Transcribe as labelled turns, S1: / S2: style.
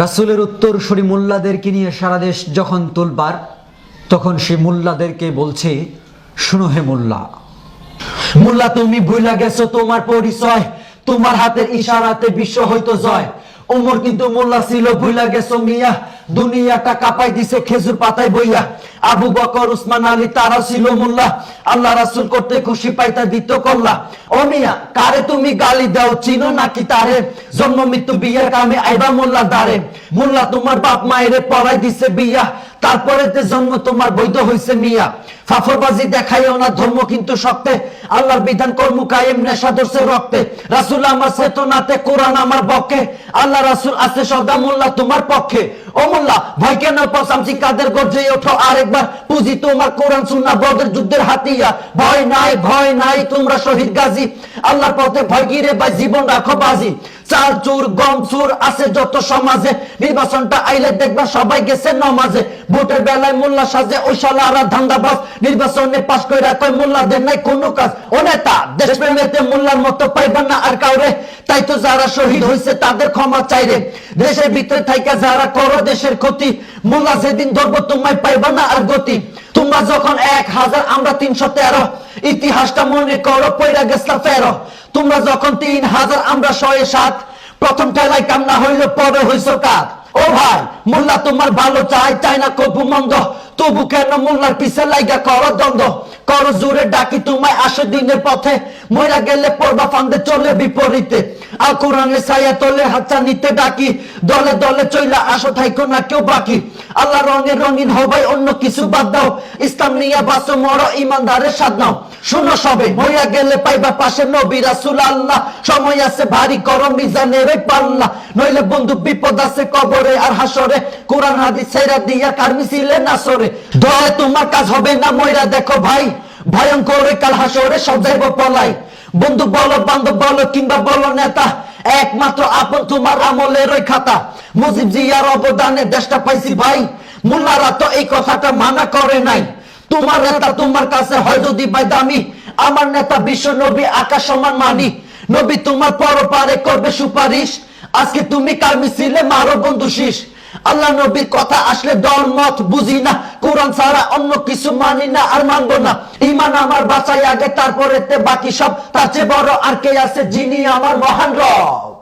S1: রাসূলের উত্তরসূরি মোল্লাদেরকে নিয়ে সারা দেশ যখন তোলবার, তখন সে মোল্লাদেরকে বলছে, শুনো হে মোল্লা, মোল্লা তুমি ভুলা গেছো তোমার পরিচয়, তোমার হাতের ইশারাতে বিশ্ব হয়তো জয়। ওমর কিন্তু মোল্লা ছিল, ভুলা গেছো মিয়া, দুনিয়াটা কাঁপাই দিছে খেজুর পাতায় বইয়া। আবু বকর উসমান আলী তারা ছিল মোল্লা, আল্লাহ রাসূল করতে খুশি পাইতা দিত কল্লা। ও মিয়া কারে তুমি গালি দাও, চিনো নাকি তারে? জন্ম মৃত্যু বিয়ের কামে আইবা মোল্লা দারে। মোল্লা তোমার বাপ মায়েরে পড়াই দিছে বিয়া, তারপরে জন্ম তোমার বৈধ হইছে মিয়া। ফাফরবাজি দেখাইও না ধর্ম কিন্তু শক্তে, আল্লাহর বিধান কর্ম কায়েম নেশা ধরছে রক্তে। রাসূল আমার চেতনাতে, কোরআন আমার পক্ষে, আল্লাহ রাসূল আছে সদা মোল্লা তোমার পক্ষে। ও মোল্লা ভয় কেন পসামছি কাদের গর্জে ওঠো আরেকবার, পুঁজি তোমার কোরআন সুন্নাহ বদর যুদ্ধের হাতিয়া। ভয় নাই ভয় নাই তোমরা শহীদ গাজী, আল্লাহর পথে ভয় গিরে ভাই জীবন রাখো বাজি। চাল চুর গম চুর আছে যত সমাজে, নির্বাচনটা আইলে দেখবা সবাই গেছে নমাজে। ভোটের বেলায় মোল্লা সাজে ওই শালারা ধান্দাবাজ, নির্বাচনে পাস কইরা কয় মোল্লাদের নাই কোনো কাজ। ও নেতা দেশ প্রেমেতে মোল্লার মতো পাইবা না আর কাউরে, তাই তো যারা শহীদ হয়েছে তাদের ক্ষমা চাইরে। দেশের ভিতরে থাইকা যারা করো দেশের ক্ষতি, মোল্লা যেদিন ধরবো তোমায় পাইবা না আর গতি। তোমরা যখন 1000 আমরা 313, ইতিহাসটা মনে করো পয়রা গেছলা ফেরো। তোমরা যখন 3000 আমরা 107, প্রথম ঠেলায় কান্না হইল পরে হইছ কাক। ও ভাই মোল্লা তোমার ভালো চাই, চাই না কবু মন্দ, তবু কেন মোল্লার পিছে লাইগা করো দ্বন্দ্ব। করো জোরে ডাকি তোমায় আসো দিনের পথে, মইরা গেলে পড়বা ফান্দে চলে বিপরীতে। আল কোরআনের ছায়া তোলে হাতটা নিতে ডাকি, দলে দলে চইলা আসো থাইকো না কেউ বাকি। আল্লাহ রঙে রঙিন হবাই অন্য কিছু বাদ দাও, ইসলাম নিয়ে বাঁচো মরো ইমানদারের স্বাদ নাও। শুনো সবে মইরা গেলে পাইবা পাশে নবী রাসূল আল্লাহ, সময় আছে ভারী করো মিজানের ওই পাল্লা, নইলে বন্ধু বিপদ আছে কবরে আর হাসরে। কোরআন হাদিস ছেড়া দিয়া কার মিছিলে নাসরে, দয়া তোমার কাজ হবে না মইরা দেখো ভাই, ভয়ঙ্কর কাল হাসরে সব যাইব পলাই। বন্ধু বলো বান্ধব বলো কিংবা বলো নেতা, একমাত্র আপন তোমার আমলের ওই খাতা। মুজিব জিয়ার অবদানে দেশটা পাইছি ভাই, মোল্লারা তো এই কথাটা মানা করে নাই। তোমার নেতা তোমার কাছে হয় যদি ভাই দামি, আমার নেতা বিশ্ব নবী আকাশ সমান মানি। নবী তোমার পরপারে করবে সুপারিশ, আজকে তুমি কার মিছিলে মারো বন্ধু শীষ। আল্লাহ নবীর কথা আসলে দল মত বুঝি না, কোরআন ছাড়া অন্য কিছু মানি না আর মানবো না। ঈমান আমার বাঁচাই আগে তারপরে বাকি সব, তার চেয়ে বড় আর কে আছে যিনি আমার মহান রব।